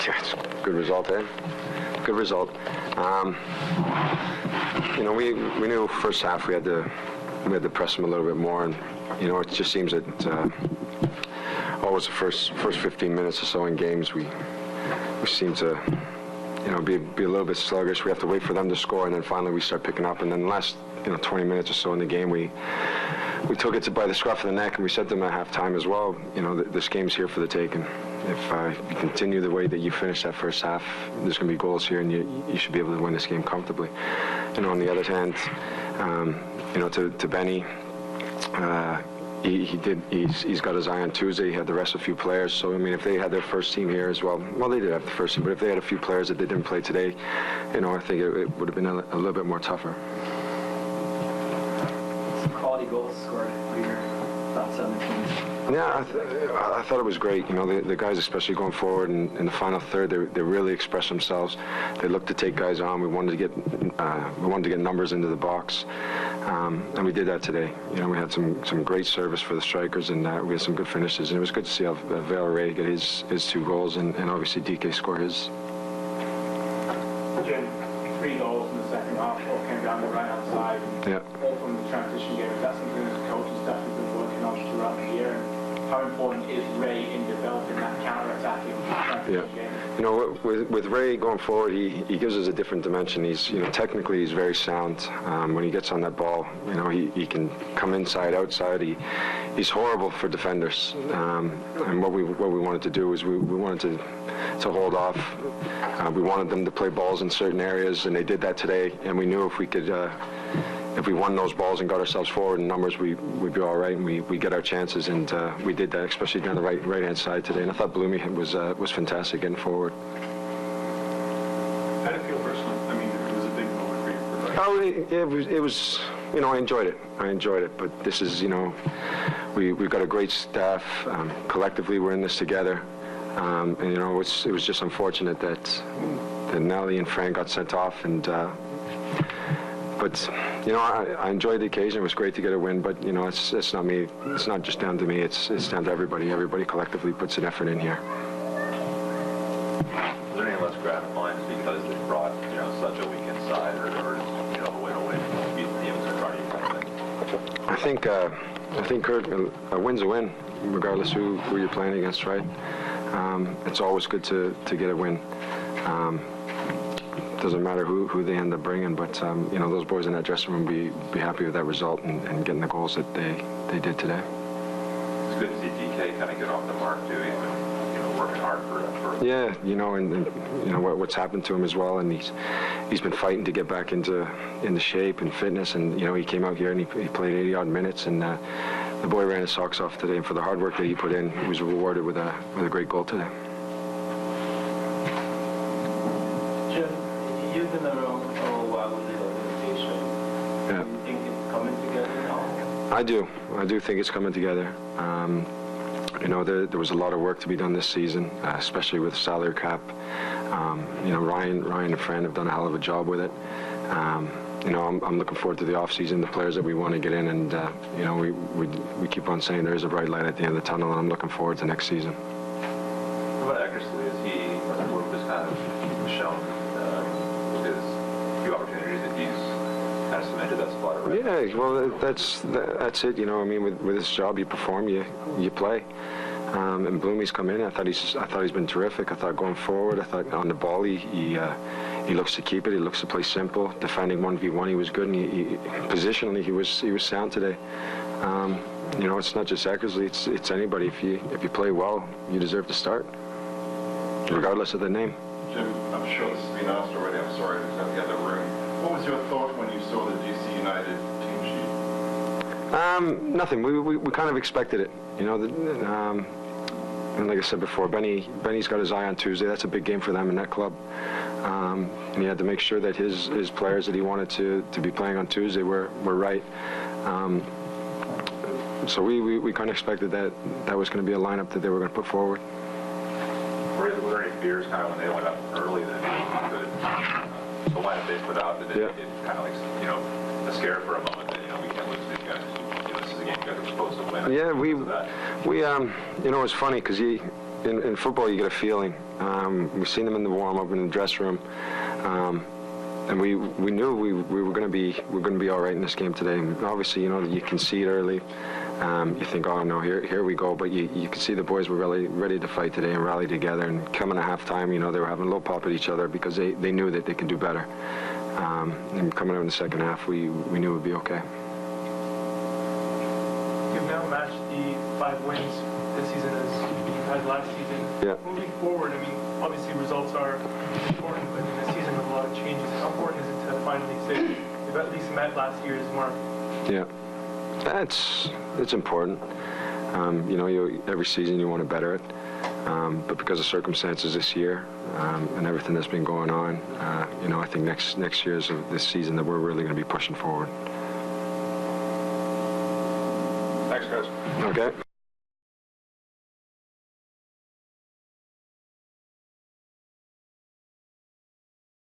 Yeah, it's a good result, eh? Good result. You know, we knew first half we had to press them a little bit more, and you know, it just seems that always the first 15 minutes or so in games we seem to, you know, be a little bit sluggish. We have to wait for them to score, and then finally we start picking up. And then the last, you know, 20 minutes or so in the game, we took it by the scruff of the neck, and we said to them at halftime as well, you know, this game's here for the taking. If you continue the way that you finished that first half, there's going to be goals here, and you should be able to win this game comfortably. You know, on the other hand, you know, to Benny, he's got his eye on Tuesday. He had the rest of a few players. So, I mean, if they had their first team here as well they did have the first team, but if they had a few players that they didn't play today, you know, I think it would have been a little bit more tougher. Some quality goals scored. What are your thoughts on the team? Yeah, I thought it was great. You know, the guys, especially going forward in the final third, they really expressed themselves. They looked to take guys on. We wanted to get numbers into the box, and we did that today. You know, we had some great service for the strikers, and we had some good finishes. And it was good to see Vale Ray get his 2 goals, and obviously DK score his. Jim, 3 goals in the second half, all came down the right-hand side. Yeah. All from the transition game. That's something that the coaching staff has been working on throughout the year. And how important is Ray in developing that counter-attacking transition game? You know, with Ray going forward, he gives us a different dimension. He's, you know, technically he's very sound. When he gets on that ball, you know, he can come inside, outside. He's horrible for defenders. And what we wanted to do is we wanted to hold off. We wanted them to play balls in certain areas, and they did that today. And we knew if we could, if we won those balls and got ourselves forward in numbers, we'd be all right, and we get our chances. And we did that, especially down the right-hand side today. And I thought Bloomy was fantastic getting forward. How did it feel personally? I mean, it was a big moment for you. Oh, it was. You know, I enjoyed it. But this is, you know, we've got a great staff. Collectively, we're in this together. And you know, it was just unfortunate that Nelly and Frank got sent off, and but you know, I enjoyed the occasion. It was great to get a win, but you know, it's not me. It's not just down to me. It's down to everybody. Everybody collectively puts an effort in here. Was there any less gratifying because they brought, you know, such a weak inside, or you know, a win away from beating teams in front of you kind of thing? I think Kurt, a win's a win, regardless who you're playing against, right? It's always good to get a win. Doesn't matter who they end up bringing, but you know, those boys in that dressing room be happy with that result and getting the goals that they did today. It's good to see DK kind of get off the mark too. He's been, you know, working hard for. Yeah, you know, and you know what's happened to him as well, and he's been fighting to get back into shape and fitness, and you know, he came out here and he played 80-odd minutes, and the boy ran his socks off today, and for the hard work that he put in, he was rewarded with a great goal today. Jim, you've been around for a while with the organization. Yeah. Do you think it's coming together now? I do think it's coming together. You know, there was a lot of work to be done this season, especially with salary cap. You know, Ryan and Fran have done a hell of a job with it. You know, I'm looking forward to the off-season, the players that we want to get in, and you know, we keep on saying there is a bright light at the end of the tunnel, and I'm looking forward to next season. What about Eckersley? Is he, or Luke has kind of shown with his few opportunities that he's kind of cemented that spot already? Yeah, well, that's it. You know, I mean, with this job, you perform, you play. And Bloomy's come in. I thought he's been terrific. I thought going forward, I thought on the ball he looks to keep it. He looks to play simple. Defending 1v1, he was good, and positionally he was sound today. You know, it's not just Eckersley. It's anybody. If you play well, you deserve to start, regardless of the name. Jim, I'm sure this has been asked already. I'm sorry it was at the other room. What was your thought when you saw the DC United team sheet? Nothing. We kind of expected it. You know, and like I said before, Benny's got his eye on Tuesday. That's a big game for them in that club. And he had to make sure that his players that he wanted to be playing on Tuesday were right. So we kind of expected that was going to be a lineup that they were going to put forward. Were there any fears kind of when they went up early that the lineup they put out, that it kind of like, you know, a scare for a moment that, you know, we can't lose these guys. You know, this is a game you guys are supposed to win. Yeah, we you know, it's funny because in football, you get a feeling. We've seen them in the warm-up, in the dressing room, and we knew we were going to be all right in this game today. And obviously, you know, you concede early. You think, oh no, here we go. But you could see the boys were really ready to fight today and rally together. And coming at halftime, you know, they were having a little pop at each other because they knew that they could do better. And coming out in the second half, we knew it would be okay. You've now matched the 5 wins this season as you had last season. Yeah. Moving forward, I mean, obviously results are important, but in a season with a lot of changes, how important is it to finally say you've at least met last year's mark? Yeah, it's important. You know, every season you want to better it, but because of circumstances this year and everything that's been going on, you know, I think next year is this season that we're really going to be pushing forward. Thanks, guys. Okay.